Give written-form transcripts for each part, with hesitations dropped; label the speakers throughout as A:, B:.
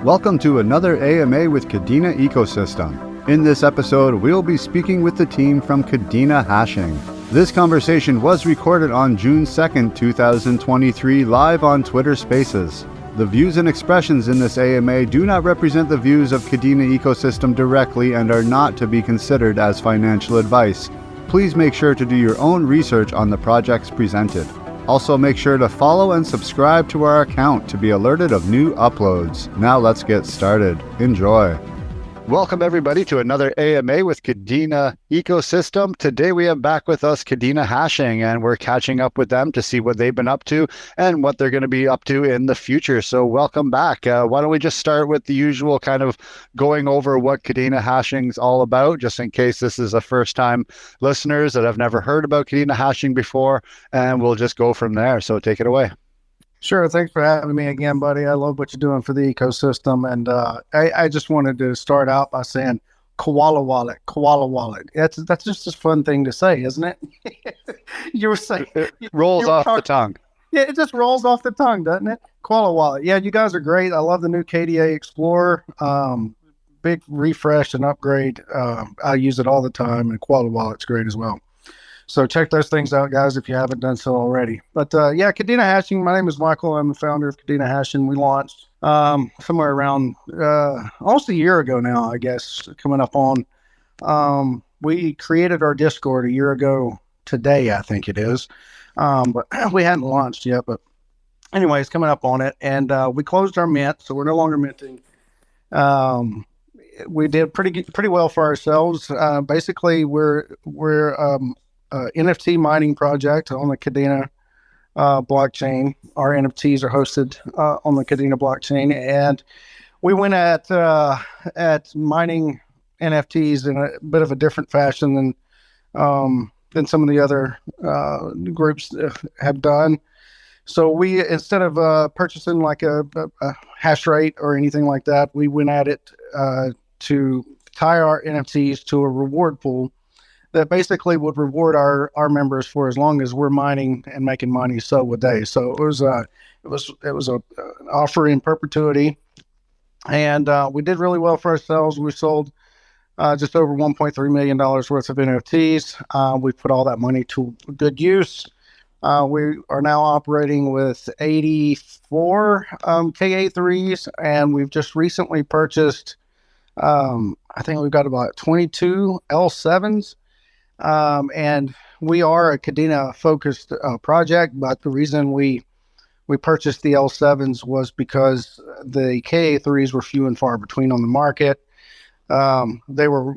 A: Welcome to another AMA with Kadena Ecosystem. In this episode, we'll be speaking with the team from Kadena Hashing. This conversation was recorded on June 2nd, 2023, live on Twitter Spaces. The views and expressions in this AMA do not represent the views of Kadena Ecosystem directly and are not to be considered as financial advice. Please make sure to do your own research on the projects presented. Also, make sure to follow and subscribe to our account to be alerted of new uploads. Now let's get started. Enjoy. Welcome everybody to another AMA with Kadena Ecosystem. Today we have back with us Kadena Hashing, and we're catching up with them to see what they've been up to and what they're going to be up to in the future. So welcome back. Why don't we just start with the usual kind of going over what Kadena Hashing is all about, just in case this is a first time listeners that have never heard about Kadena Hashing before, and we'll just go from there. So take it away.
B: Sure. Thanks for having me again, buddy. I love what you're doing for the ecosystem. And I just wanted to start out by saying koala wallet, koala wallet. That's just a fun thing to say, isn't it? You were saying
A: it rolls off the tongue.
B: Yeah, it just rolls off the tongue, doesn't it? Koala wallet. Yeah, you guys are great. I love the new KDA Explorer. Big refresh and upgrade. I use it all the time, and koala wallet's great as well. So check those things out, guys, if you haven't done so already. But yeah, Kadena Hashing. My name is Michael. I'm the founder of Kadena Hashing. We launched somewhere around almost a year ago now, I guess, coming up on. We created our Discord a year ago today, I think it is. But we hadn't launched yet. But anyways, coming up on it. And we closed our mint, so we're no longer minting. We did pretty well for ourselves. Basically, we're NFT mining project on the Kadena blockchain. Our NFTs are hosted on the Kadena blockchain, and we went at mining NFTs in a bit of a different fashion than some of the other groups have done. So we, instead of purchasing like a hash rate or anything like that, we went at it to tie our NFTs to a reward pool that basically would reward our members for as long as we're mining and making money. So would they. So it was an offer in perpetuity, and we did really well for ourselves. We sold just over $1.3 million worth of NFTs. We put all that money to good use. We are now operating with 84 KA3s, and we've just recently purchased. I think we've got about 22 L7s. And we are a Kadena focused project, but the reason we purchased the L7s was because the KA3s were few and far between on the market. They were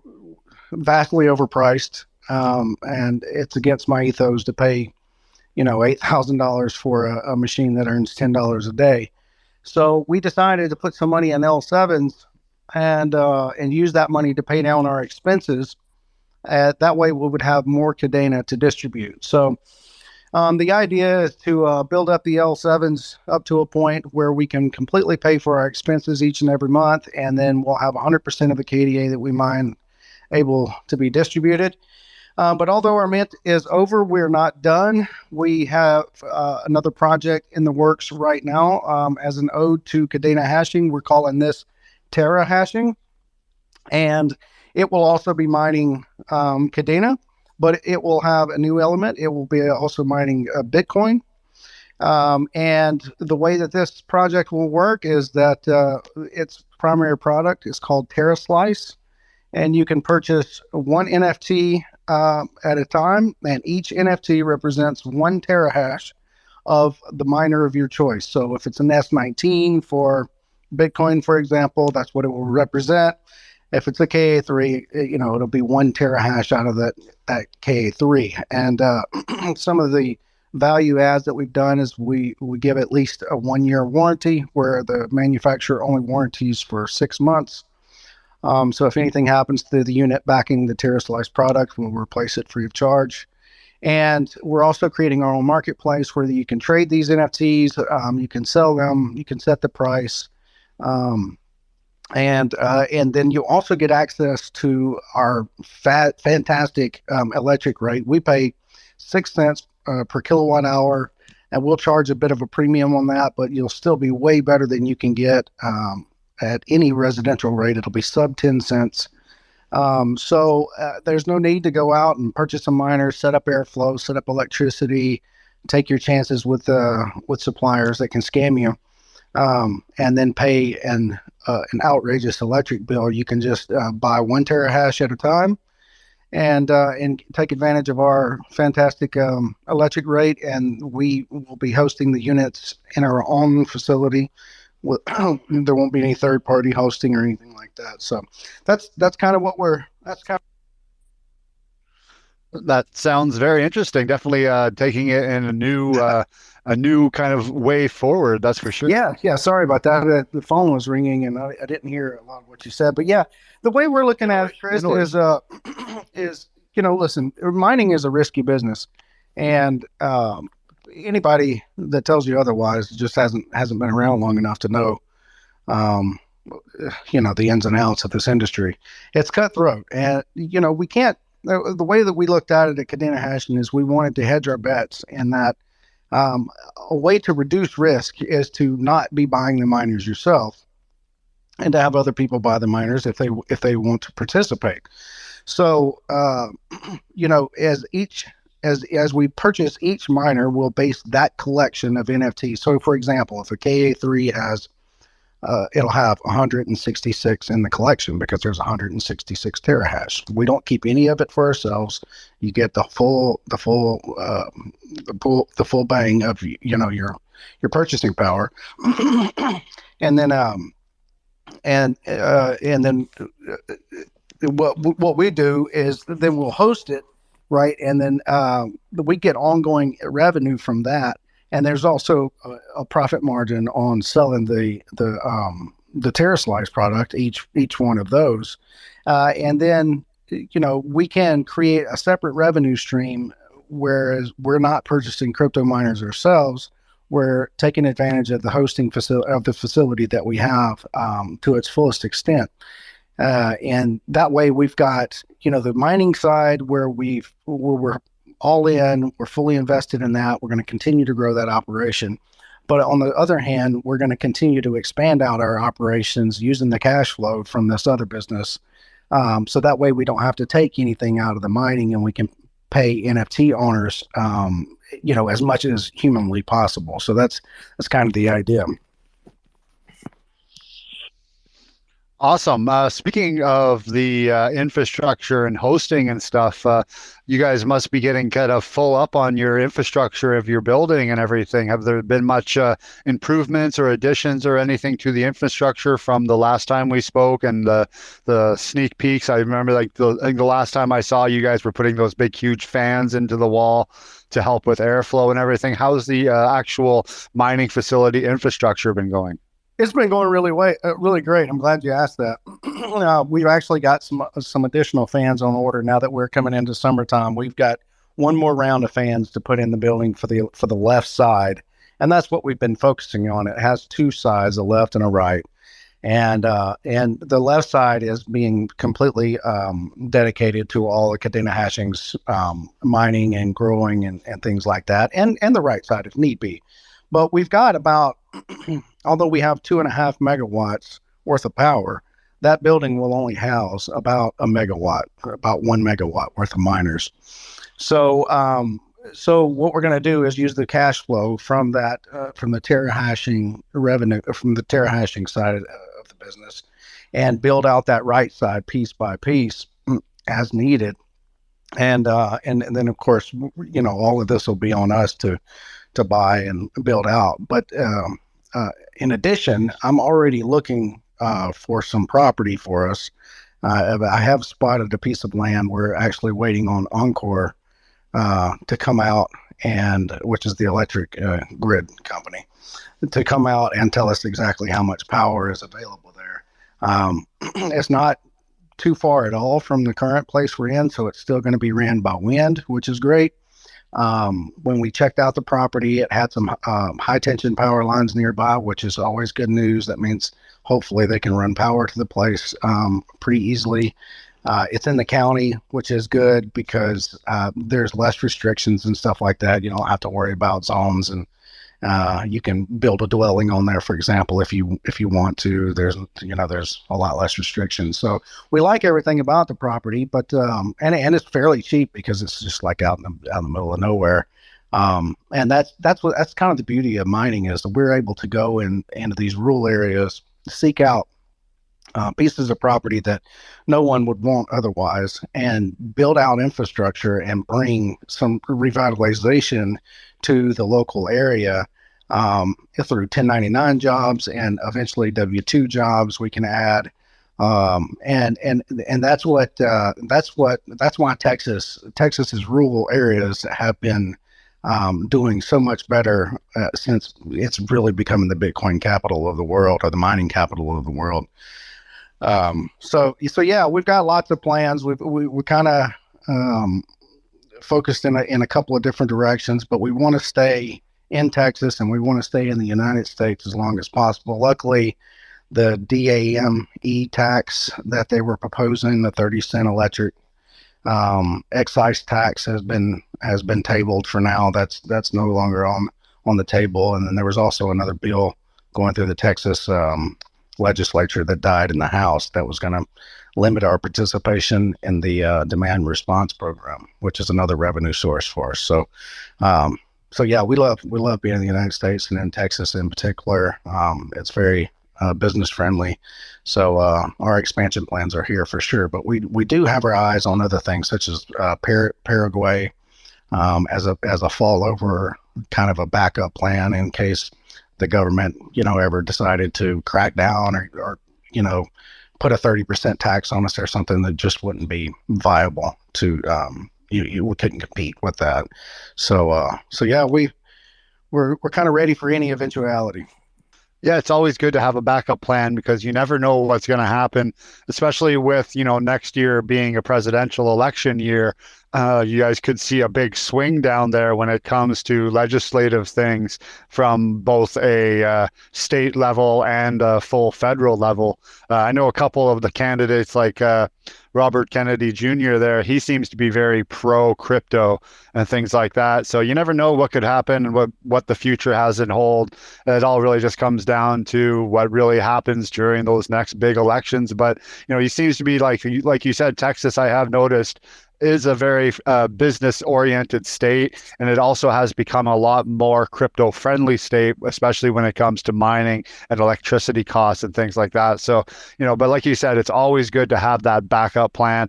B: vastly overpriced, and it's against my ethos to pay, $8,000 for a machine that earns $10 a day. So we decided to put some money in L7s and use that money to pay down our expenses. That way we would have more Kadena to distribute. So the idea is to build up the L7s up to a point where we can completely pay for our expenses each and every month, and then we'll have 100% of the KDA that we mine able to be distributed. But although our mint is over, we're not done. We have another project in the works right now as an ode to Kadena Hashing. We're calling this TeraHashing, and it will also be mining Kadena, but it will have a new element. It will be also mining Bitcoin. And the way that this project will work is that its primary product is called TeraSlice, and you can purchase one NFT at a time, and each NFT represents 1 terahash of the miner of your choice. So if it's an S19 for Bitcoin, for example, that's what it will represent. If it's a KA3, it'll be 1 terahash out of that KA3. And some of the value adds that we've done is we give at least a 1-year warranty, where the manufacturer only warranties for 6 months. So if anything happens to the unit backing the TeraSlice product, we'll replace it free of charge. And we're also creating our own marketplace where you can trade these NFTs, you can sell them, you can set the price. And then you also get access to our fantastic electric rate. We pay 6 cents per kilowatt hour, and we'll charge a bit of a premium on that, but you'll still be way better than you can get at any residential rate, it'll be sub 10 cents. There's no need to go out and purchase a miner, set up airflow, set up electricity, take your chances with suppliers that can scam you, and then pay an outrageous electric bill. You can just buy 1 terahash at a time, and take advantage of our fantastic electric rate, and we will be hosting the units in our own facility. There won't be any third party hosting or anything like that. So that's kind of what
A: That sounds very interesting. Definitely taking it in a new kind of way forward. That's for sure.
B: Yeah. Sorry about that. The phone was ringing and I didn't hear a lot of what you said. But yeah, the way we're looking at it, Chris, is listen, mining is a risky business, and anybody that tells you otherwise just hasn't been around long enough to know, the ins and outs of this industry. It's cutthroat, and we can't. The way that we looked at it at Kadena Hashing is we wanted to hedge our bets, and that a way to reduce risk is to not be buying the miners yourself, and to have other people buy the miners if they want to participate. So, as we purchase each miner, we'll base that collection of NFTs. So, for example, if a KA3 has, it'll have 166 in the collection because there's 166 terahash. We don't keep any of it for ourselves. You get the full bang of your purchasing power, and then what we do is then we'll host it, right, and then we get ongoing revenue from that, and there's also a profit margin on selling the TerraSlice product, each one of those, and then we can create a separate revenue stream, whereas we're not purchasing crypto miners ourselves. We're taking advantage of the hosting facility that we have to its fullest extent. And that way we've got, the mining side where we're all in, we're fully invested in that. We're going to continue to grow that operation. But on the other hand, we're going to continue to expand out our operations using the cash flow from this other business. So that way we don't have to take anything out of the mining, and we can pay NFT owners, as much as humanly possible. So that's kind of the idea.
A: Awesome. Speaking of the infrastructure and hosting and stuff, you guys must be getting kind of full up on your infrastructure of your building and everything. Have there been much improvements or additions or anything to the infrastructure from the last time we spoke and the sneak peeks? I remember I think the last time I saw you guys were putting those big, huge fans into the wall to help with airflow and everything. How's the actual mining facility infrastructure been going?
B: It's been going really great. I'm glad you asked that. We've actually got some additional fans on order now that we're coming into summertime. We've got one more round of fans to put in the building for the left side, and that's what we've been focusing on. It has two sides, a left and a right, and the left side is being completely dedicated to all the Kadena Hashing's mining and growing and things like that, and the right side if need be. But we've got about, although we have 2.5 megawatts worth of power, that building will only house about 1 megawatt worth of miners. So what we're going to do is use the cash flow from that, from the TeraHashing revenue, from the TeraHashing side of the business, and build out that right side piece by piece as needed. And then of course, all of this will be on us to buy and build out. But in addition, I'm already looking for some property for us. I have spotted a piece of land. We're actually waiting on Encore to come out, which is the electric grid company, to come out and tell us exactly how much power is available there. It's not too far at all from the current place we're in, so it's still going to be ran by wind, which is great. When we checked out the property, it had some high tension power lines nearby, which is always good news. That means hopefully they can run power to the place pretty easily. It's in the county, which is good because there's less restrictions and stuff like that. You don't have to worry about zones and You can build a dwelling on there, for example, if you want to. There's a lot less restrictions. So we like everything about the property, but and it's fairly cheap because it's just like out in the middle of nowhere. And that's kind of the beauty of mining, is that we're able to go into these rural areas, seek out pieces of property that no one would want otherwise, and build out infrastructure and bring some revitalization to the local area through 1099 jobs and eventually W-2 jobs we can add. And that's why Texas's rural areas have been doing so much better since it's really becoming the Bitcoin capital of the world, or the mining capital of the world. So yeah, we've got lots of plans. We kind of focused in a couple of different directions, but we want to stay in Texas and we want to stay in the United States as long as possible. Luckily, the DAME tax that they were proposing, the 30-cent electric excise tax, has been tabled for now. That's no longer on the table. And then there was also another bill going through the Texas legislature that died in the House that was going to limit our participation in the demand response program, which is another revenue source for us. So yeah, we love being in the United States, and in Texas in particular. It's very business friendly. So our expansion plans are here for sure, but we do have our eyes on other things, such as Paraguay as a fall over, kind of a backup plan in case the government, ever decided to crack down or put a 30% tax on us or something that just wouldn't be viable to, we couldn't compete with that. So yeah, we're kind of ready for any eventuality.
A: Yeah, it's always good to have a backup plan because you never know what's going to happen, especially with, next year being a presidential election year. You guys could see a big swing down there when it comes to legislative things from both a state level and a full federal level. I know a couple of the candidates, like Robert Kennedy Jr. there, he seems to be very pro crypto and things like that. So you never know what could happen and what the future has in hold. It all really just comes down to what really happens during those next big elections. But, he seems to be, like you said, Texas, I have noticed, is a very business-oriented state, and it also has become a lot more crypto-friendly state, especially when it comes to mining and electricity costs and things like that. So, but like you said, it's always good to have that backup plan.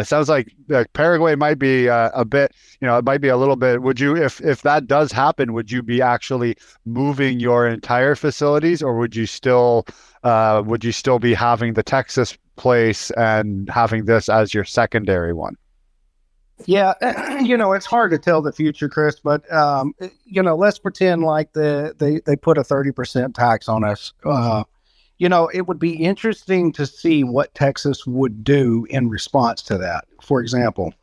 A: Sounds like Paraguay might be a bit, it might be a little bit. Would you, if that does happen, would you be actually moving your entire facilities, or would you still be having the Texas place and having this as your secondary one?
B: Yeah, it's hard to tell the future, Chris, but let's pretend like they put a 30% tax on us. It would be interesting to see what Texas would do in response to that. For example,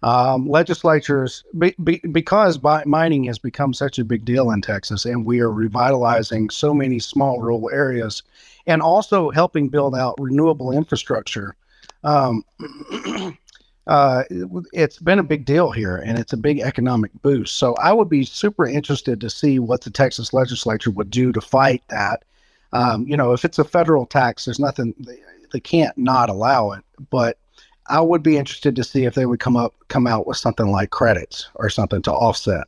B: legislatures, because mining has become such a big deal in Texas, and we are revitalizing so many small rural areas and also helping build out renewable infrastructure. It's been a big deal here, and it's a big economic boost. So I would be super interested to see what the Texas legislature would do to fight that. If it's a federal tax, there's nothing, they can't not allow it. But I would be interested to see if they would come out with something like credits or something to offset.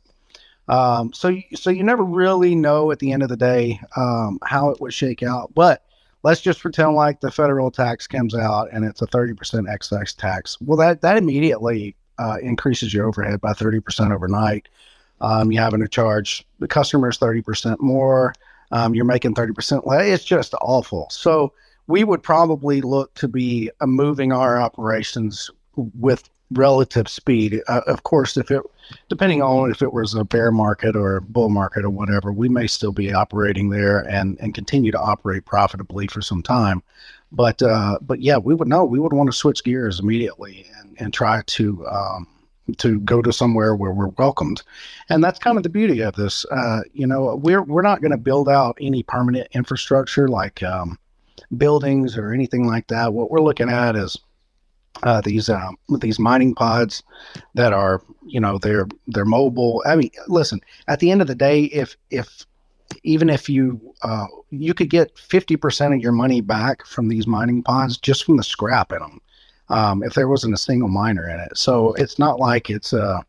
B: So you never really know at the end of the day how it would shake out. But let's just pretend like the federal tax comes out and it's a 30% excise tax. Well, that immediately increases your overhead by 30% overnight. You're having to charge the customers 30% more. You're making 30% less. It's just awful. So we would probably look to be moving our operations with relative speed. Of course, depending on if it was a bear market or a bull market or whatever, we may still be operating there and continue to operate profitably for some time. But yeah, we would want to switch gears immediately and try to go to somewhere where we're welcomed. And that's kind of the beauty of this. We're not going to build out any permanent infrastructure like buildings or anything like that. What we're looking at is these mining pods that are, they're mobile. I mean, listen, at the end of the day, if even if you could get 50% of your money back from these mining ponds just from the scrap in them, if there wasn't a single miner in it. So it's not like it's a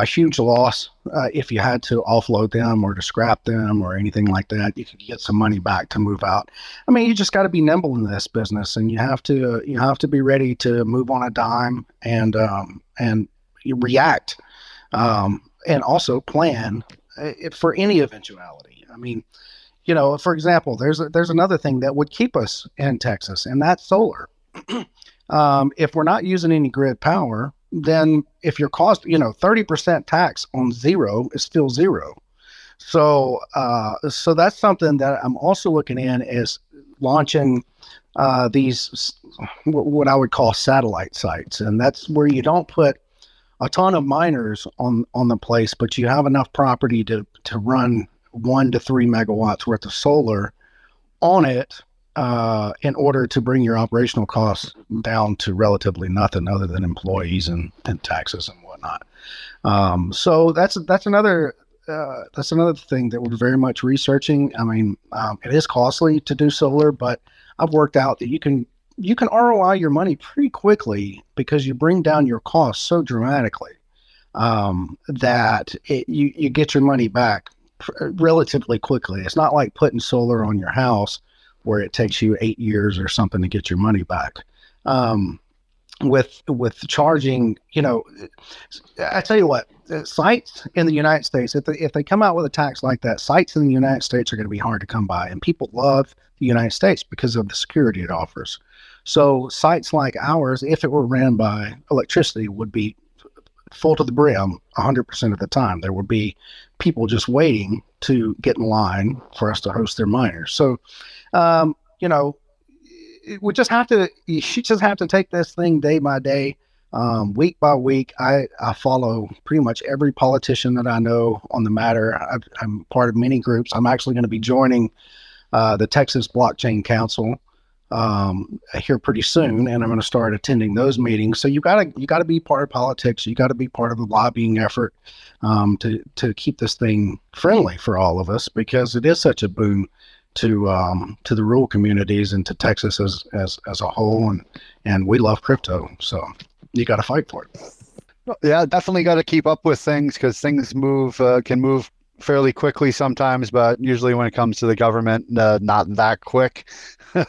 B: huge loss if you had to offload them or to scrap them or anything like that. You could get some money back to move out. I mean, you just got to be nimble in this business, and you have to be ready to move on a dime and you react, and also plan for any eventuality. I mean, for example, there's another thing that would keep us in Texas, and that's solar. If we're not using any grid power, then if your cost, 30% tax on zero is still zero. So that's something that I'm also looking in is launching these, what I would call satellite sites. And that's where you don't put a ton of miners on the place, but you have enough property to run 1 to 3 megawatts worth of solar on it, in order to bring your operational costs down to relatively nothing other than employees and taxes and whatnot. So that's another thing that we're very much researching. I mean, it is costly to do solar, but I've worked out that you can ROI your money pretty quickly because you bring down your costs so dramatically, that you get your money back relatively quickly. It's not like putting solar on your house where it takes you 8 years or something to get your money back. With charging, I tell you what, sites in the United States, if they come out with a tax like that, sites in the United States are going to be hard to come by, and people love the United States because of the security it offers. So sites like ours, if it were ran by electricity, would be full to the brim 100% of the time. There would be people just waiting to get in line for us to host their miners. So, you just have to take this thing day by day, week by week. I follow pretty much every politician that I know on the matter. I'm part of many groups. I'm actually going to be joining the Texas Blockchain Council here pretty soon, and I'm going to start attending those meetings. So you got to be part of politics. You got to be part of the lobbying effort to keep this thing friendly for all of us, because it is such a boon to the rural communities and to Texas as a whole, and we love crypto, so you got to fight for it.
A: Yeah, definitely got to keep up with things, because things can move fairly quickly sometimes, but usually when it comes to the government, not that quick.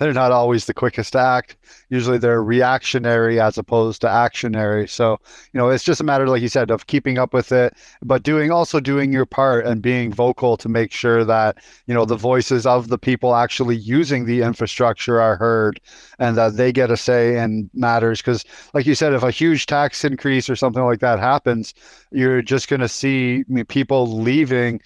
A: They're not always the quickest to act. Usually they're reactionary as opposed to actionary. So, it's just a matter, like you said, of keeping up with it, but also doing your part and being vocal to make sure that, the voices of the people actually using the infrastructure are heard and that they get a say in matters. Because like you said, if a huge tax increase or something like that happens, you're just going to see people leaving,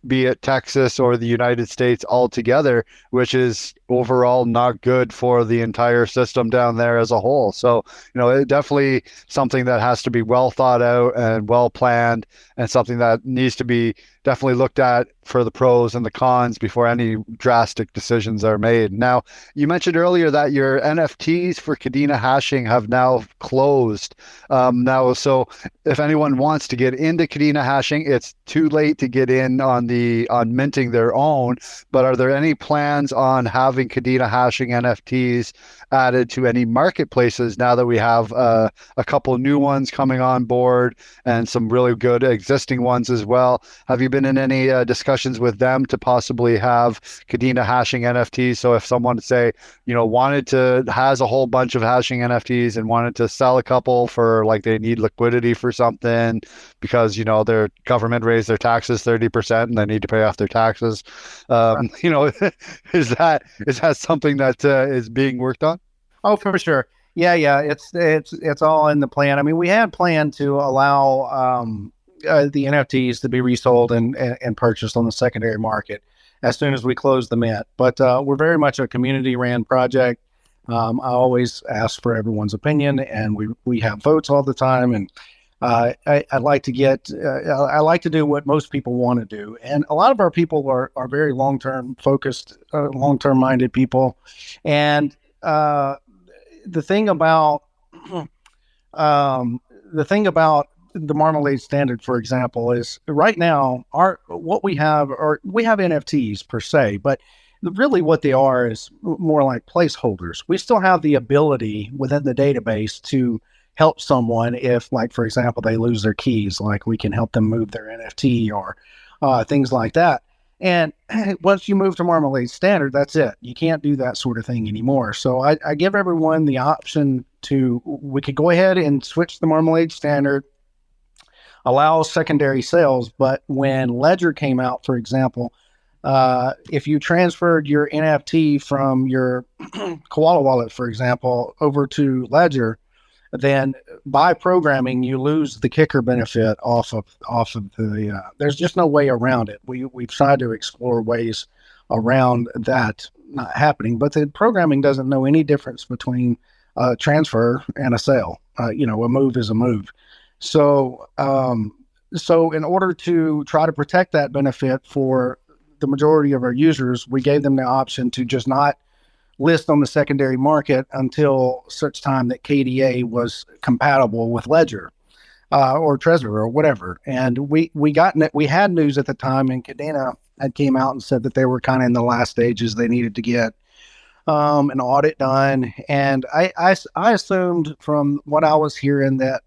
A: be it Texas or the United States altogether, which is overall not good for the entire system down there as a whole. So, it definitely something that has to be well thought out and well planned, and something that needs to be definitely looked at for the pros and the cons before any drastic decisions are made. Now, you mentioned earlier that your NFTs for Kadena Hashing have now closed. So if anyone wants to get into Kadena Hashing, it's too late to get in on minting their own. But are there any plans on having Kadena Hashing NFTs added to any marketplaces now that we have a couple of new ones coming on board and some really good existing ones as well? Have you been in any discussions with them to possibly have Kadena Hashing NFTs? So if someone, say, has a whole bunch of hashing NFTs and wanted to sell a couple for, like, they need liquidity for something because, their government raised their taxes 30% and they need to pay off their taxes. Is that something that is being worked on?
B: Oh, for sure. Yeah. It's all in the plan. I mean, we had planned to allow the NFTs to be resold and purchased on the secondary market as soon as we close the mint. But we're very much a community-ran project. I always ask for everyone's opinion, and we have votes all the time. And I like to do what most people want to do. And a lot of our people are very long-term focused, long-term minded people. And the thing about the Marmalade standard, for example, is right now we have NFTs per se, but really what they are is more like placeholders. We still have the ability within the database to help someone if, like, for example, they lose their keys, like we can help them move their NFT or things like that. And once you move to Marmalade standard, that's it. You can't do that sort of thing anymore. So I give everyone the option we could go ahead and switch the Marmalade standard, allow secondary sales. But when Ledger came out, for example, if you transferred your NFT from your Koala wallet, for example, over to Ledger, then by programming, you lose the kicker benefit off of the, there's just no way around it. We've tried to explore ways around that not happening, but the programming doesn't know any difference between a transfer and a sale. A move is a move. So in order to try to protect that benefit for the majority of our users, we gave them the option to just not list on the secondary market until such time that KDA was compatible with Ledger or Trezor or whatever. And we had news at the time, and Kadena had came out and said that they were kind of in the last stages. They needed to get an audit done, and I assumed from what I was hearing that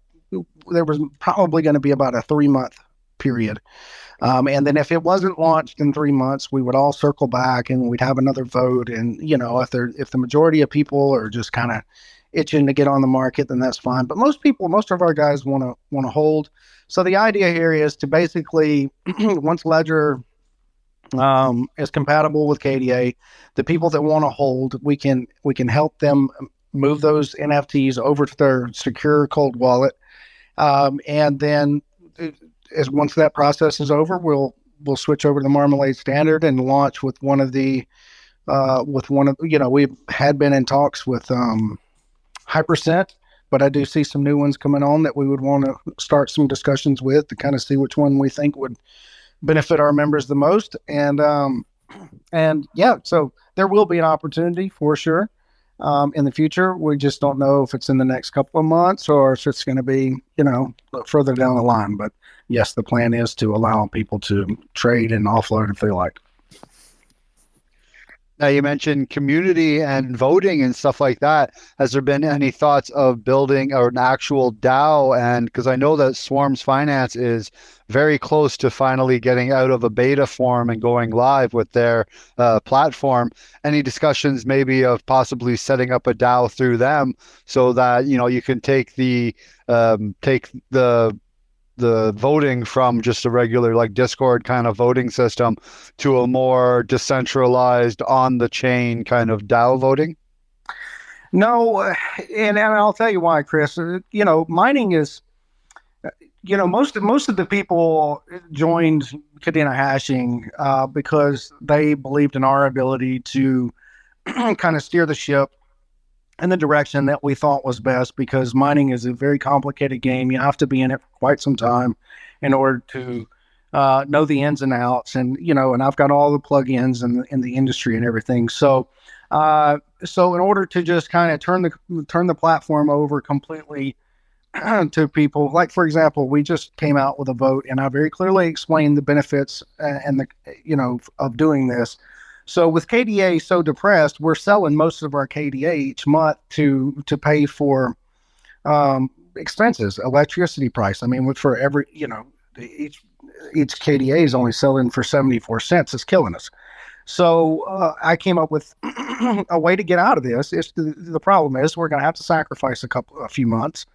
B: there was probably going to be about a 3-month period. And then if it wasn't launched in 3 months, we would all circle back and we'd have another vote. And, if the majority of people are just kind of itching to get on the market, then that's fine. But most of our guys want to hold. So the idea here is to basically, once Ledger is compatible with KDA, the people that want to hold, we can help them move those NFTs over to their secure cold wallet. And then once that process is over, we'll switch over to the Marmalade standard and launch with one of the we had been in talks with Hypercent, but I do see some new ones coming on that we would want to start some discussions with to kind of see which one we think would benefit our members the most. And so there will be an opportunity for sure in the future. We just don't know if it's in the next couple of months or if it's going to be, further down the line. But yes, the plan is to allow people to trade and offload if they like.
A: Now, you mentioned community and voting and stuff like that. Has there been any thoughts of building an actual DAO? And because I know that Swarms Finance is very close to finally getting out of a beta form and going live with their platform. Any discussions maybe of possibly setting up a DAO through them so that, you can take the voting from just a regular like Discord kind of voting system to a more decentralized on the chain kind of DAO voting?
B: No, and I'll tell you why, Chris. Mining is, most of the people joined Kadena Hashing because they believed in our ability to kind of steer the ship in the direction that we thought was best, because mining is a very complicated game. You have to be in it for quite some time in order to know the ins and outs. And, and I've got all the plugins in the industry and everything. So in order to just kind of turn the platform over completely to people, like, for example, we just came out with a vote and I very clearly explained the benefits and of doing this. So with KDA so depressed, we're selling most of our KDA each month to pay for expenses, electricity price. I mean, for every, each KDA is only selling for 74 cents. It's killing us. So I came up with a way to get out of this. The problem is we're going to have to sacrifice a few months,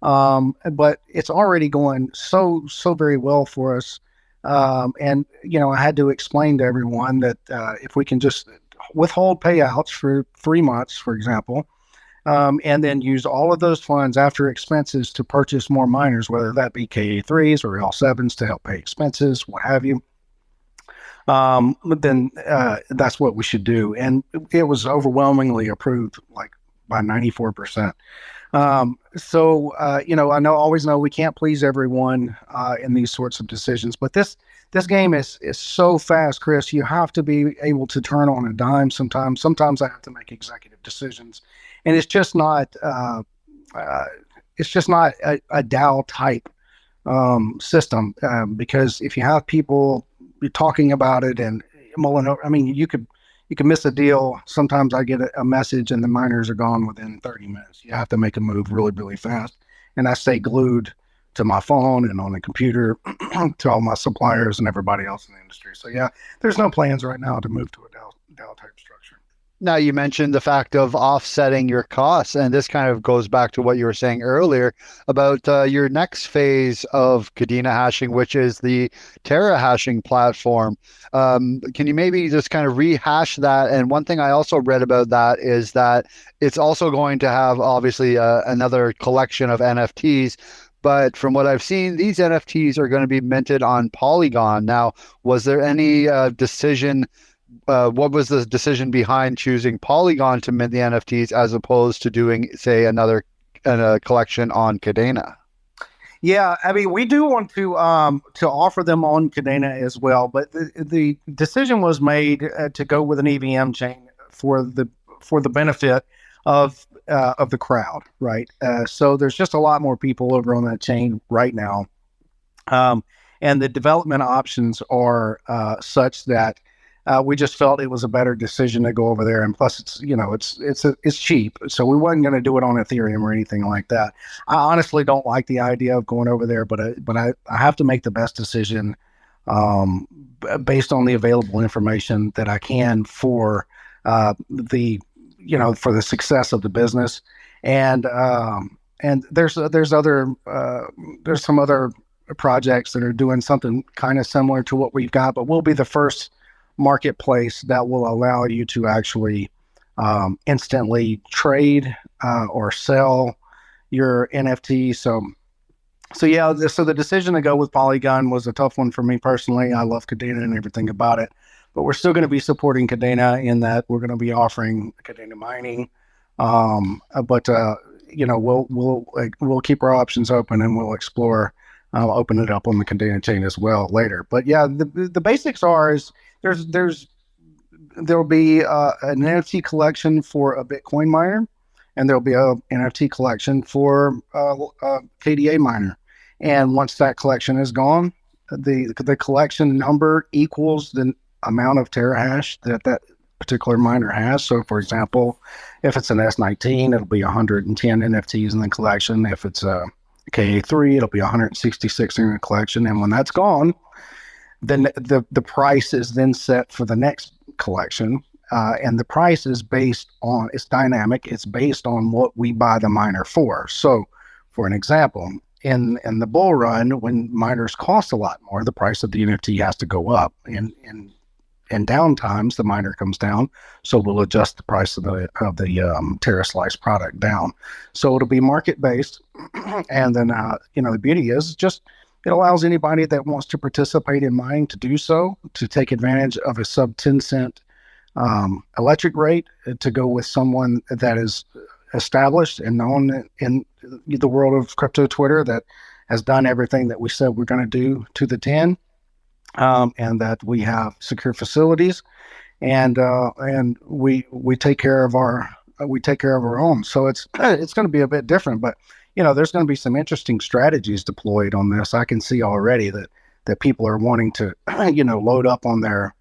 B: but it's already going so very well for us. And I had to explain to everyone that if we can just withhold payouts for 3 months, for example, and then use all of those funds after expenses to purchase more miners, whether that be KA3s or L7s to help pay expenses, what have you, then that's what we should do. And it was overwhelmingly approved, like by 94%. I always know we can't please everyone in these sorts of decisions, but this game is so fast, Chris. You have to be able to turn on a dime sometimes. Sometimes I have to make executive decisions, and it's just not a DAO type system, because if you have people talking about it and mulling over, I mean, you could miss a deal. Sometimes I get a message and the miners are gone within 30 minutes. You have to make a move really, really fast. And I stay glued to my phone and on the computer to all my suppliers and everybody else in the industry. So yeah, there's no plans right now to move to a DAO type structure.
A: Now, you mentioned the fact of offsetting your costs, and this kind of goes back to what you were saying earlier about your next phase of Kadena hashing, which is the TeraHashing platform. Can you maybe just kind of rehash that? And one thing I also read about that is that it's also going to have obviously another collection of NFTs. But from what I've seen, these NFTs are going to be minted on Polygon. Now, was there any decision? What was the decision behind choosing Polygon to mint the NFTs as opposed to doing, say, another collection on Kadena?
B: Yeah, I mean, we do want to offer them on Kadena as well, but the decision was made to go with an EVM chain for the benefit of the crowd, right? So there's just a lot more people over on that chain right now, and the development options are such that we just felt it was a better decision to go over there. And plus, it's cheap, so we wasn't going to do it on Ethereum or anything like that. I honestly don't like the idea of going over there, but I have to make the best decision based on the available information that I can for the success of the business. And there's some other projects that are doing something kind of similar to what we've got, but we'll be the first marketplace that will allow you to actually instantly trade or sell your NFT. So the decision to go with Polygon was a tough one for me personally. I love Kadena and everything about it, but we're still going to be supporting Kadena in that we're going to be offering Kadena mining. But we'll keep our options open, and we'll explore. I'll open it up on the Kadena chain as well later. But yeah, the basics is there'll be an NFT collection for a Bitcoin miner, and there'll be a NFT collection for a KDA miner. And once that collection is gone, the collection number equals the amount of terahash that particular miner has. So, for example, if it's an S19, it'll be 110 NFTs in the collection. If it's a KA3, it'll be 166 in the collection. And when that's gone, then the price is then set for the next collection. And the price is it's dynamic. It's based on what we buy the miner for. So, for an example, in the bull run, when miners cost a lot more, the price of the NFT has to go up. In down times, the miner comes down, so we'll adjust the price of the TerraSlice product down. So it'll be market based, and then the beauty is just it allows anybody that wants to participate in mining to do so, to take advantage of a sub 10-cent electric rate, to go with someone that is established and known in the world of crypto Twitter, that has done everything that we said we're going to do to the 10. And that we have secure facilities, and we take care of our own. So it's going to be a bit different, but there's going to be some interesting strategies deployed on this. I can see already that people are wanting to load up on their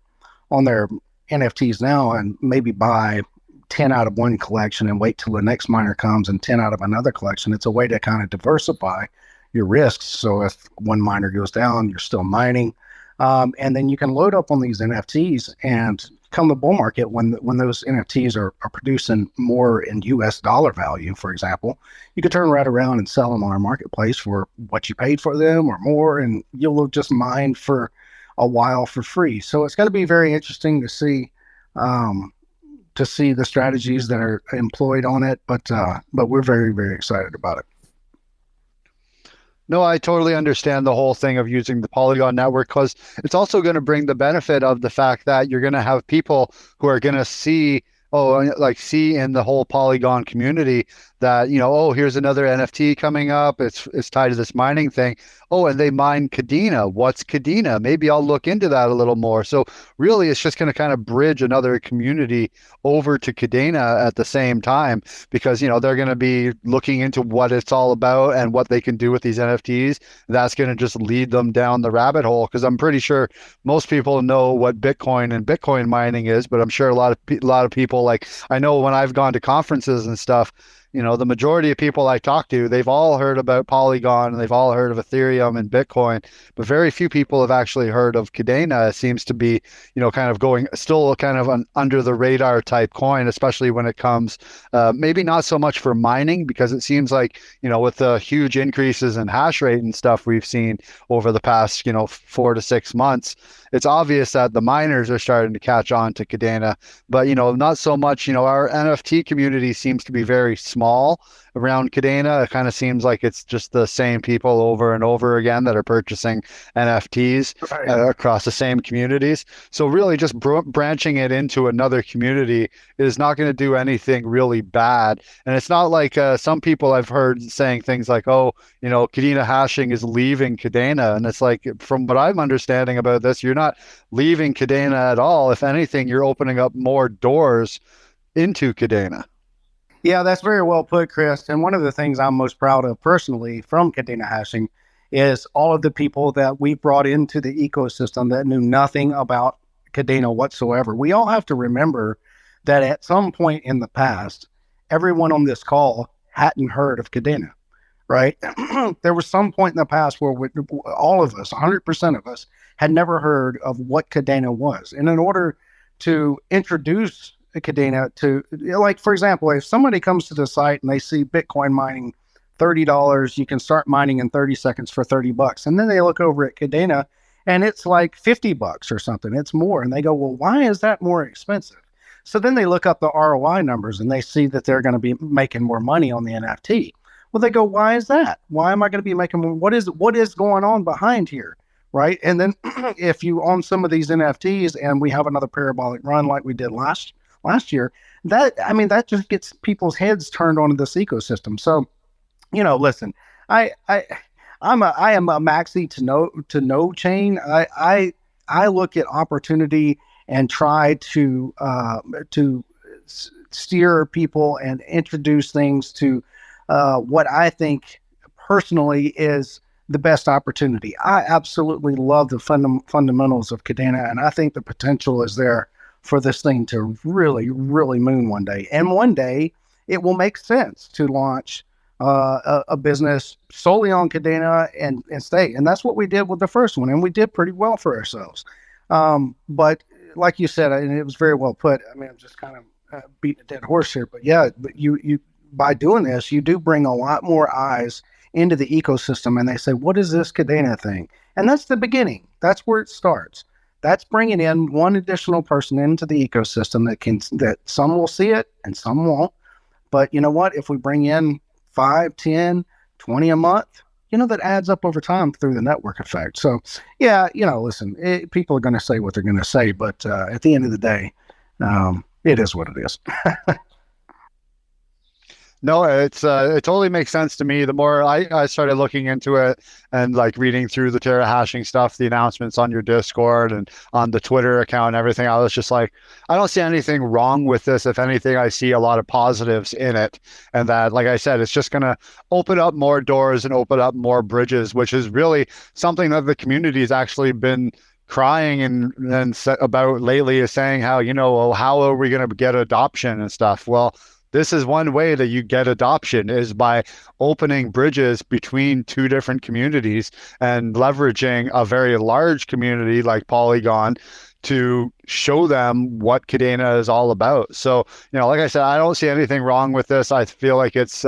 B: NFTs now and maybe buy 10 out of one collection and wait till the next miner comes and 10 out of another collection. It's a way to kind of diversify your risks. So if one miner goes down, you're still mining. And then you can load up on these NFTs, and come the bull market, when those NFTs are producing more in US dollar value, for example, you could turn right around and sell them on our marketplace for what you paid for them or more, and you'll just mine for a while for free. So it's going to be very interesting to see the strategies that are employed on it, but we're very, very excited about it.
A: No, I totally understand the whole thing of using the Polygon network, because it's also going to bring the benefit of the fact that you're going to have people who are going to see like see in the whole Polygon community that, oh, here's another NFT coming up. It's tied to this mining thing. Oh, and they mine Kadena. What's Kadena? Maybe I'll look into that a little more. So really, it's just going to kind of bridge another community over to Kadena at the same time, because they're going to be looking into what it's all about and what they can do with these NFTs. That's going to just lead them down the rabbit hole, because I'm pretty sure most people know what Bitcoin and Bitcoin mining is, but I'm sure a lot of people, like, I know when I've gone to conferences and stuff, the majority of people I talk to, they've all heard about Polygon and they've all heard of Ethereum and Bitcoin, but very few people have actually heard of Kadena. It seems to be, kind of going still kind of an under the radar type coin, especially when it comes, maybe not so much for mining, because it seems like, with the huge increases in hash rate and stuff we've seen over the past, 4 to 6 months, it's obvious that the miners are starting to catch on to Kadena, but not so much. Our NFT community seems to be very small around Kadena. It kind of seems like it's just the same people over and over again that are purchasing NFTs
B: Right.
A: across the same communities. So really, just branching it into another community is not going to do anything really bad. And it's not like some people I've heard saying things like, "Oh, Kadena Hashing is leaving Kadena," and it's like, from what I'm understanding about this, you're not leaving Kadena at all. If anything, you're opening up more doors into Kadena.
B: Yeah, that's very well put, Chris. And one of the things I'm most proud of personally from Kadena Hashing is all of the people that we brought into the ecosystem that knew nothing about Kadena whatsoever. We all have to remember that at some point in the past, everyone on this call hadn't heard of Kadena, right? There was some point in the past where all of us, 100% of us, had never heard of what Kadena was. And in order to introduce Kadena to, like, for example, if somebody comes to the site and they see Bitcoin mining $30, you can start mining in 30 seconds for $30. And then they look over at Kadena and it's like $50 or something. It's more. And they go, well, why is that more expensive? So then they look up the ROI numbers and they see that they're going to be making more money on the NFT. Well, they go, why is that? Why am I going to be making more? What is going on behind here? Right. And then if you own some of these NFTs and we have another parabolic run like we did last year, that just gets people's heads turned onto this ecosystem. So, listen, I am a maxi to no chain. I look at opportunity and try to steer people and introduce things to what I think personally is the best opportunity. I absolutely love the fundamentals of Kadena, and I think the potential is there for this thing to really, really moon one day. And one day it will make sense to launch a business solely on Kadena and stay. And that's what we did with the first one. And we did pretty well for ourselves. But like you said, and it was very well put. I mean, I'm just kind of beating a dead horse here, but yeah, but you by doing this, you do bring a lot more eyes into the ecosystem, and they say, what is this Kadena thing? And that's the beginning. That's where it starts. That's bringing in one additional person into the ecosystem that some will see it and some won't. But you know what? If we bring in 5, 10, 20 a month, that adds up over time through the network effect. So yeah, listen, people are going to say what they're going to say, but at the end of the day, it is what it is.
A: No, it totally makes sense to me. The more I started looking into it and like reading through the TeraHashing stuff, the announcements on your Discord and on the Twitter account and everything, I was just like, I don't see anything wrong with this. If anything, I see a lot of positives in it. And that, like I said, it's just going to open up more doors and open up more bridges, which is really something that the community has actually been crying and about lately, is saying how, well, how are we going to get adoption and stuff? Well, this is one way that you get adoption, is by opening bridges between two different communities and leveraging a very large community like Polygon to show them what Kadena is all about. So, like I said, I don't see anything wrong with this. I feel like it's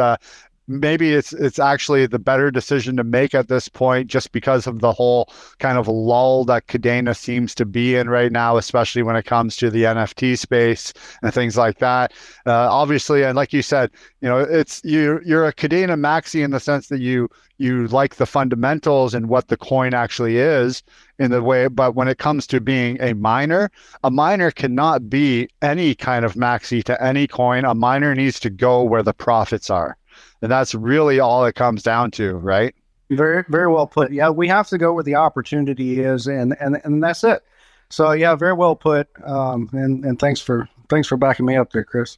A: maybe it's actually the better decision to make at this point, just because of the whole kind of lull that Kadena seems to be in right now, especially when it comes to the NFT space and things like that. Obviously, and like you said, it's you're a Kadena maxi in the sense that you like the fundamentals and what the coin actually is in the way, but when it comes to being a miner cannot be any kind of maxi to any coin. A miner needs to go where the profits are. And that's really all it comes down to, right?
B: Very, very well put. Yeah, we have to go where the opportunity is, and that's it. So yeah, very well put. And thanks for backing me up there, Chris.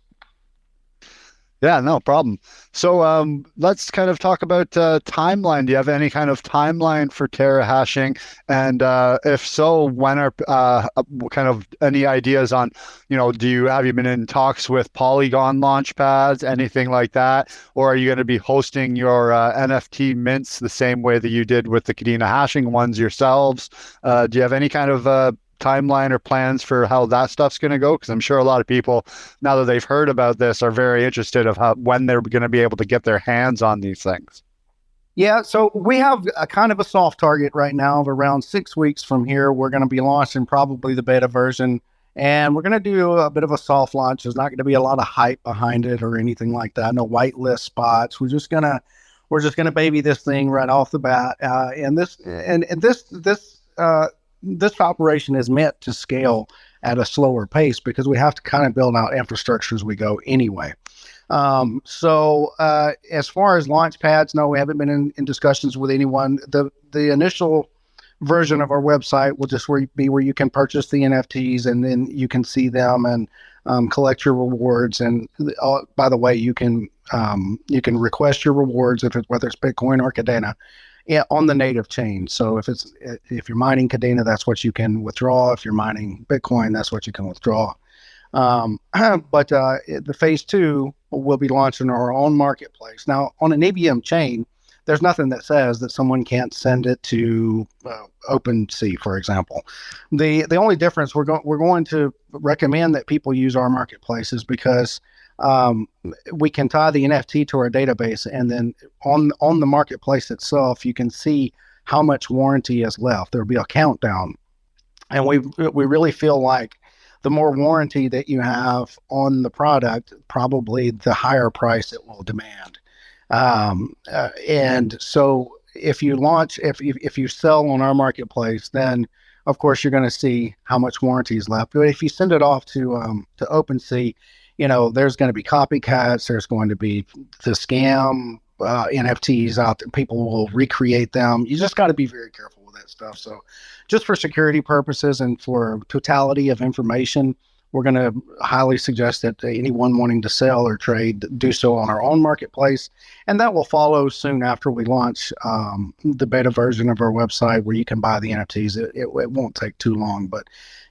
A: Yeah, no problem. So let's kind of talk about timeline. Do you have any kind of timeline for TeraHashing? And if so, when are kind of any ideas on, have you been in talks with Polygon launch pads, anything like that? Or are you going to be hosting your NFT mints the same way that you did with the Kadena Hashing ones yourselves? Do you have any kind of timeline or plans for how that stuff's going to go? Because I'm sure a lot of people, now that they've heard about this, are very interested of when they're going to be able to get their hands on these things.
B: Yeah, so we have a kind of a soft target right now of around 6 weeks from here. We're going to be launching probably the beta version, and we're going to do a bit of a soft launch. There's not going to be a lot of hype behind it or anything like that. No whitelist spots. We're just gonna baby this thing right off the bat. This operation is meant to scale at a slower pace because we have to kind of build out infrastructure as we go anyway. So as far as launch pads, no, we haven't been in discussions with anyone. The initial version of our website will just be where you can purchase the NFTs, and then you can see them and collect your rewards. And by the way, you can request your rewards whether it's Bitcoin or Kadena. Yeah, on the native chain. So if you're mining Kadena, that's what you can withdraw. If you're mining Bitcoin, that's what you can withdraw. But the phase 2 will be launching our own marketplace. Now, on an EVM chain, there's nothing that says that someone can't send it to OpenSea, for example. The only difference we're going to recommend that people use our marketplaces because we can tie the NFT to our database, and then on the marketplace itself, you can see how much warranty is left. There'll be a countdown, and we really feel like the more warranty that you have on the product, probably the higher price it will demand. And so if you sell on our marketplace, then of course you're going to see how much warranty is left. But if you send it off to OpenSea, there's going to be copycats. There's going to be the scam NFTs out there. People will recreate them. You just got to be very careful with that stuff. So just for security purposes and for totality of information, we're going to highly suggest that anyone wanting to sell or trade do so on our own marketplace. And that will follow soon after we launch the beta version of our website where you can buy the NFTs. It won't take too long, but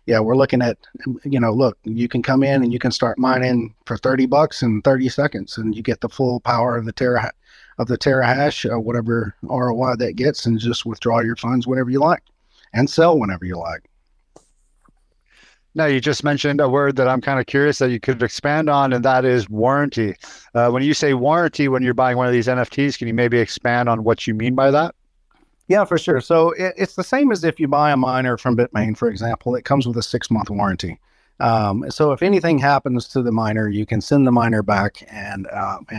B: yeah, we're looking at, look, you can come in and you can start mining for $30 in 30 seconds, and you get the full power of the TeraHash, whatever ROI that gets, and just withdraw your funds whenever you like and sell whenever you like.
A: Now, you just mentioned a word that I'm kind of curious that you could expand on, and that is warranty. When you say warranty, when you're buying one of these NFTs, can you maybe expand on what you mean by that?
B: Yeah, for sure. So it's the same as if you buy a miner from Bitmain, for example. It comes with a 6-month warranty. So if anything happens to the miner, you can send the miner back and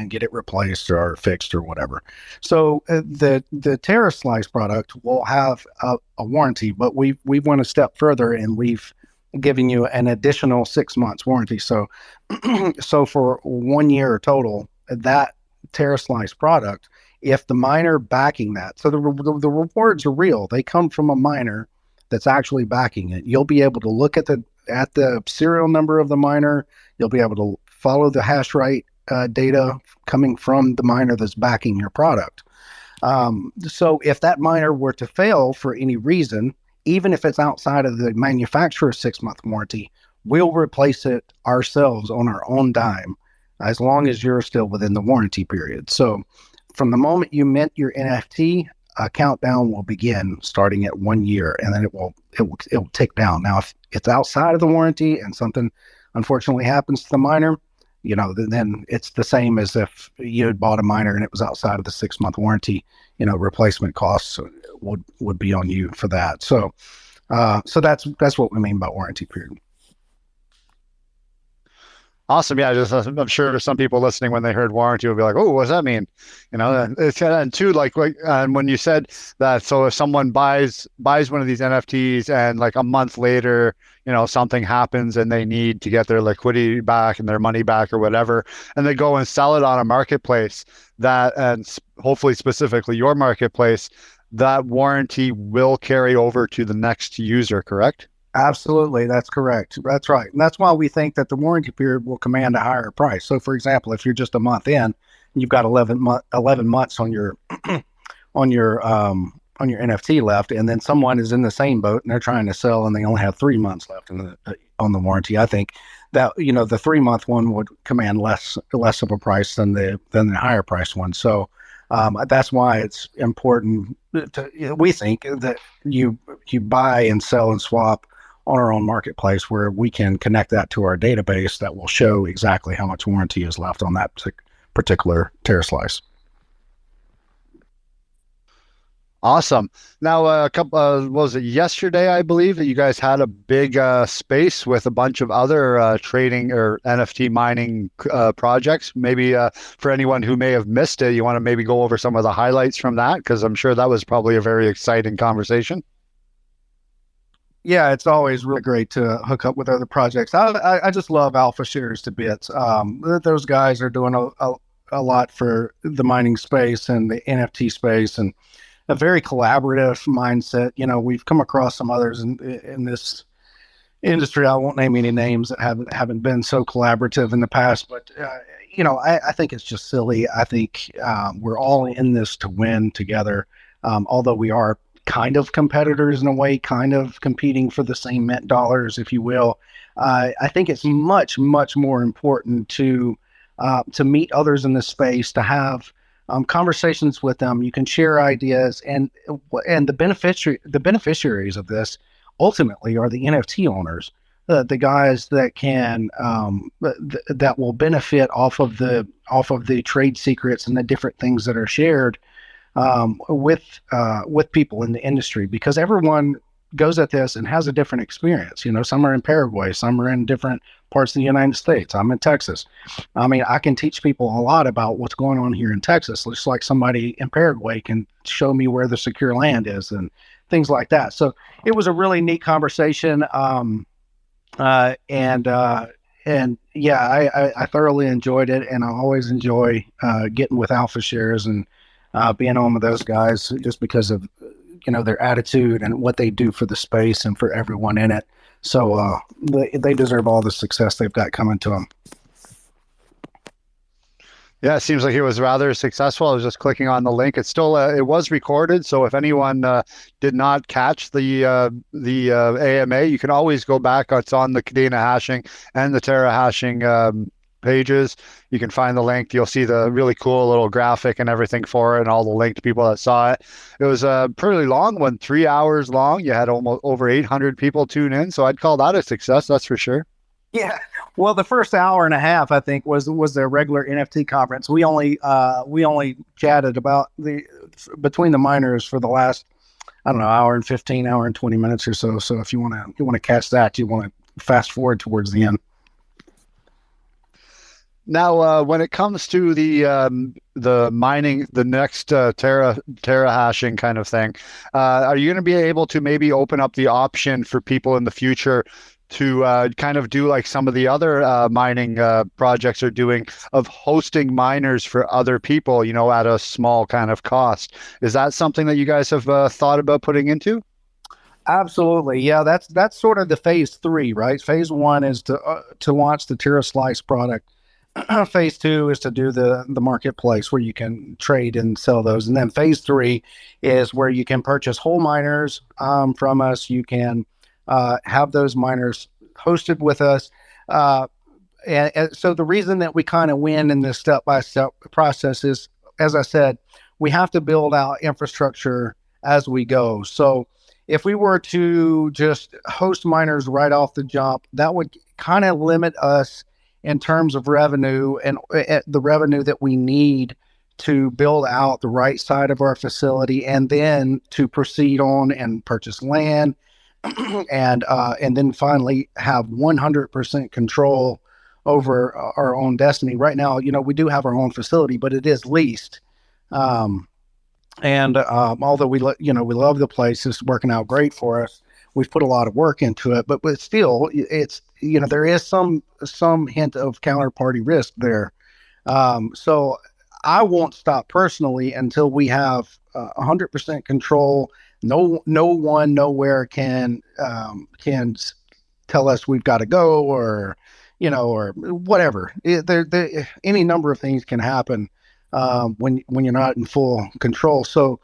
B: get it replaced or fixed or whatever. So the TerraSlice product will have a warranty, but we went a step further and we've given you an additional 6 months warranty. So so for 1 year total, that TerraSlice product, if the miner backing that, so the rewards are real. They come from a miner that's actually backing it. You'll be able to look at the serial number of the miner. You'll be able to follow the hash rate data coming from the miner that's backing your product. So if that miner were to fail for any reason, even if it's outside of the manufacturer's 6-month warranty, we'll replace it ourselves on our own dime, as long as you're still within the warranty period. So from the moment you mint your NFT, a countdown will begin starting at 1 year, and then it will tick down. Now, if it's outside of the warranty and something unfortunately happens to the miner, then it's the same as if you had bought a miner and it was outside of the 6-month warranty. Replacement costs would be on you for that. So that's what we mean by warranty period.
A: Awesome. Yeah, I'm sure some people listening, when they heard warranty, will be like, "Oh, what does that mean?" It's and two, like and when you said that, so if someone buys one of these NFTs and like a month later, something happens and they need to get their liquidity back and their money back or whatever, and they go and sell it on a marketplace, and hopefully specifically your marketplace, that warranty will carry over to the next user, correct?
B: Absolutely. That's correct. That's right. And that's why we think that the warranty period will command a higher price. So for example, if you're just a month in and you've got 11 months on your NFT left, and then someone is in the same boat and they're trying to sell and they only have 3 months left on the warranty, I think that, the 3-month one would command less of a price than the higher price one. So that's why it's important we think that you buy and sell and swap on our own marketplace, where we can connect that to our database that will show exactly how much warranty is left on that particular TeraSlice.
A: Awesome. Now, what was it, yesterday, I believe, that you guys had a big space with a bunch of other trading or NFT mining projects. Maybe for anyone who may have missed it, you want to maybe go over some of the highlights from that, because I'm sure that was probably a very exciting conversation.
B: Yeah, it's always really great to hook up with other projects. I just love Alpha Shares to bits. Those guys are doing a lot for the mining space and the NFT space, and a very collaborative mindset. We've come across some others in this industry. I won't name any names that haven't been so collaborative in the past, but I think it's just silly. I think we're all in this to win together. Although we are kind of competitors in a way, kind of competing for the same mint dollars, if you will. I think it's much, much more important to meet others in this space, to have conversations with them. You can share ideas, and the beneficiaries of this ultimately are the NFT owners, the guys that can that will benefit off of the trade secrets and the different things that are shared with people in the industry, because everyone goes at this and has a different experience. Some are in Paraguay, some are in different parts of the United States. I'm in Texas. I mean, I can teach people a lot about what's going on here in Texas, just like somebody in Paraguay can show me where the secure land is and things like that. So it was a really neat conversation. And yeah, I thoroughly enjoyed it, and I always enjoy getting with Alpha Shares and being on with those guys, just because of their attitude and what they do for the space and for everyone in it. So they deserve all the success they've got coming to them.
A: Yeah, it seems like it was rather successful. I was just clicking on the link. It's still it was recorded, so if anyone did not catch the AMA, you can always go back. It's on the Kadena Hashing and the TeraHashing pages. You can find the link. You'll see the really cool little graphic and everything for it, and all the linked people that saw it. It was a pretty long one, 3 hours long. You had almost over 800 people tune in, so I'd call that a success, that's for sure.
B: Yeah, well, the first hour and a half, I think, was the regular NFT conference. We only chatted about between the miners for the last, I don't know, hour and 15, hour and 20 minutes or so. So if you want to catch that, you want to fast forward towards the end.
A: Now, when it comes to the mining, the next TeraHashing kind of thing, are you going to be able to maybe open up the option for people in the future to kind of do like some of the other mining projects are doing, of hosting miners for other people, at a small kind of cost? Is that something that you guys have thought about putting into?
B: Absolutely. Yeah, that's sort of the phase 3, right? Phase 1 is to launch the TeraSlice product. Phase 2 is to do the marketplace where you can trade and sell those. And then phase 3 is where you can purchase whole miners from us. You can have those miners hosted with us. And so the reason that we kind of win in this step-by-step process is, as I said, we have to build out infrastructure as we go. So if we were to just host miners right off the jump, that would kind of limit us in terms of revenue and the revenue that we need to build out the right side of our facility, and then to proceed on and purchase land, and then finally have 100% control over our own destiny. Right now, we do have our own facility, but it is leased. And although we love the place, it's working out great for us. We've put a lot of work into it, but still, it's there is some hint of counterparty risk there. So I won't stop personally until we have 100% control. No one nowhere can tell us we've got to go, or or whatever. Any number of things can happen when you're not in full control. So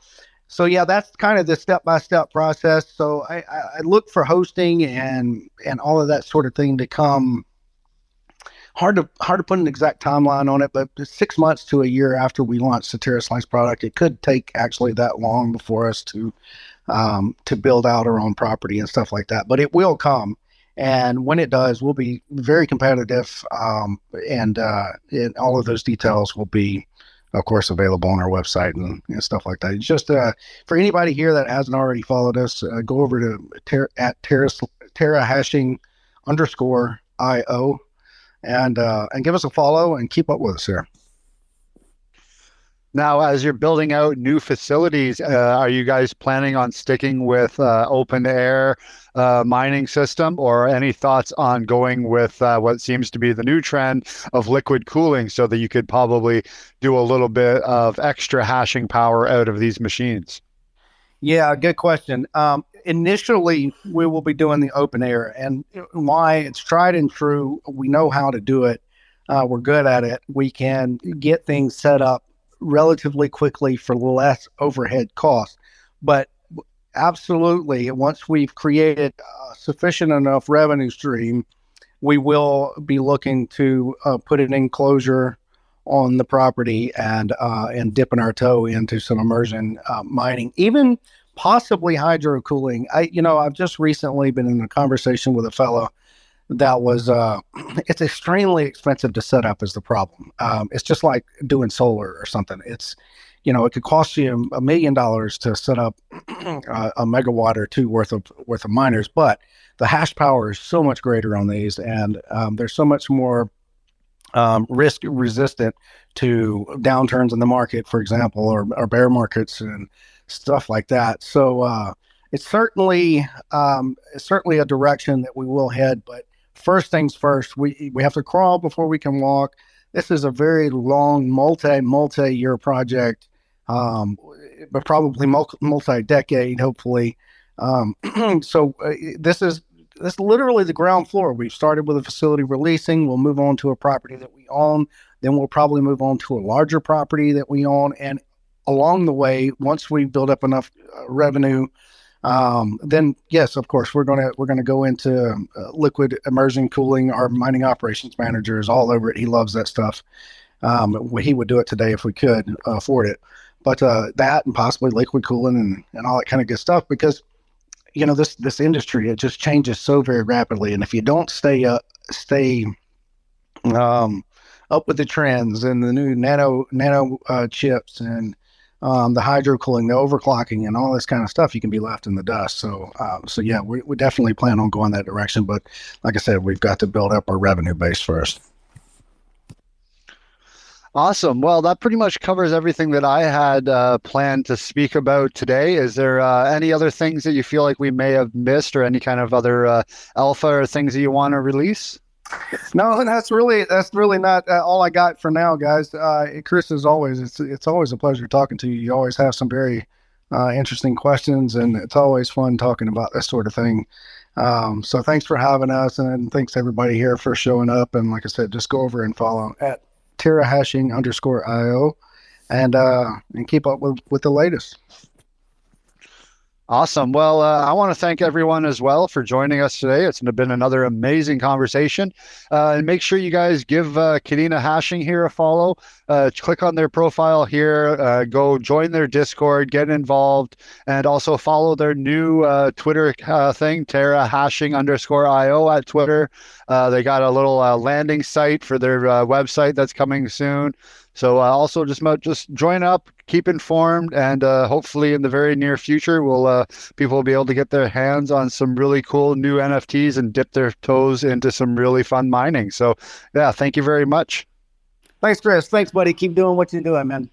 B: yeah, that's kind of the step-by-step process. So I look for hosting and all of that sort of thing to come. Hard to put an exact timeline on it, but 6 months to a year after we launch the TeraSlice product, it could take actually that long before us to build out our own property and stuff like that. But it will come, and when it does, we'll be very competitive, and all of those details will be, of course, available on our website and stuff like that. It's just for anybody here that hasn't already followed us, go over to TeraHashing _IO and give us a follow and keep up with us here.
A: Now, as you're building out new facilities, are you guys planning on sticking with open air mining system, or any thoughts on going with what seems to be the new trend of liquid cooling, so that you could probably do a little bit of extra hashing power out of these machines?
B: Yeah, good question. Initially, we will be doing the open air, and why? It's tried and true. We know how to do it. We're good at it. We can get things set up relatively quickly for less overhead costs. But absolutely, once we've created a sufficient enough revenue stream, we will be looking to put an enclosure on the property and dipping our toe into some immersion mining, even possibly hydro cooling. I've just recently been in a conversation with a fellow that was it's extremely expensive to set up is the problem. It's just like doing solar or something. It's it could cost you $1 million to set up a megawatt or two worth of miners, but the hash power is so much greater on these, and they're so much more risk resistant to downturns in the market, for example, or bear markets and stuff like that. So it's certainly a direction that we will head. But first things first, we have to crawl before we can walk. This is a very long, multi-year project, but probably multi-decade, hopefully. So this is literally the ground floor. We've started with a facility releasing. We'll move on to a property that we own. Then we'll probably move on to a larger property that we own. And along the way, once we build up enough revenue, then yes, of course, we're gonna go into liquid immersion cooling. Our mining operations manager is all over it. He loves that stuff. He would do it today if we could afford it. But that, and possibly liquid cooling and all that kind of good stuff, because this industry, it just changes so very rapidly, and if you don't stay up with the trends and the new nano chips and the hydro cooling, the overclocking, and all this kind of stuff, you can be left in the dust. So yeah, we definitely plan on going that direction. But like I said, we've got to build up our revenue base first.
A: Awesome. Well, that pretty much covers everything that I had planned to speak about today. Is there any other things that you feel like we may have missed, or any kind of other alpha or things that you want to release?
B: No, that's really not all I got for now, guys. Chris, as always, it's always a pleasure talking to you. You always have some very interesting questions, and it's always fun talking about this sort of thing. So thanks for having us, and thanks everybody here for showing up. And like I said, just go over and follow at TeraHashing _IO and keep up with the latest.
A: Awesome. Well, I want to thank everyone as well for joining us today. It's been another amazing conversation. And make sure you guys give Kadena Hashing here a follow. Click on their profile here, go join their Discord, get involved, and also follow their new Twitter thing, TeraHashing_IO at Twitter. They got a little landing site for their website that's coming soon. So also just join up, keep informed, and hopefully in the very near future, people will be able to get their hands on some really cool new NFTs and dip their toes into some really fun mining. So yeah, thank you very much.
B: Thanks, Chris. Thanks, buddy. Keep doing what you're doing, man.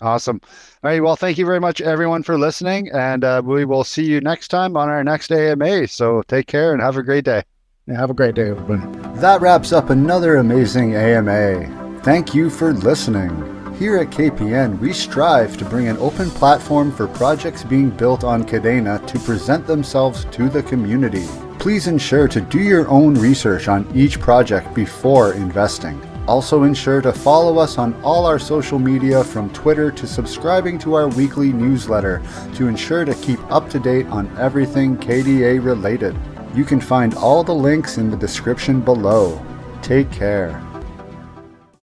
A: Awesome. All right. Well, thank you very much, everyone, for listening, and we will see you next time on our next AMA. So take care and have a great day.
B: Yeah, have a great day, everybody.
A: That wraps up another amazing AMA. Thank you for listening. Here at KPN, we strive to bring an open platform for projects being built on Kadena to present themselves to the community. Please ensure to do your own research on each project before investing. Also ensure to follow us on all our social media, from Twitter to subscribing to our weekly newsletter, to ensure to keep up to date on everything KDA related. You can find all the links in the description below. Take care.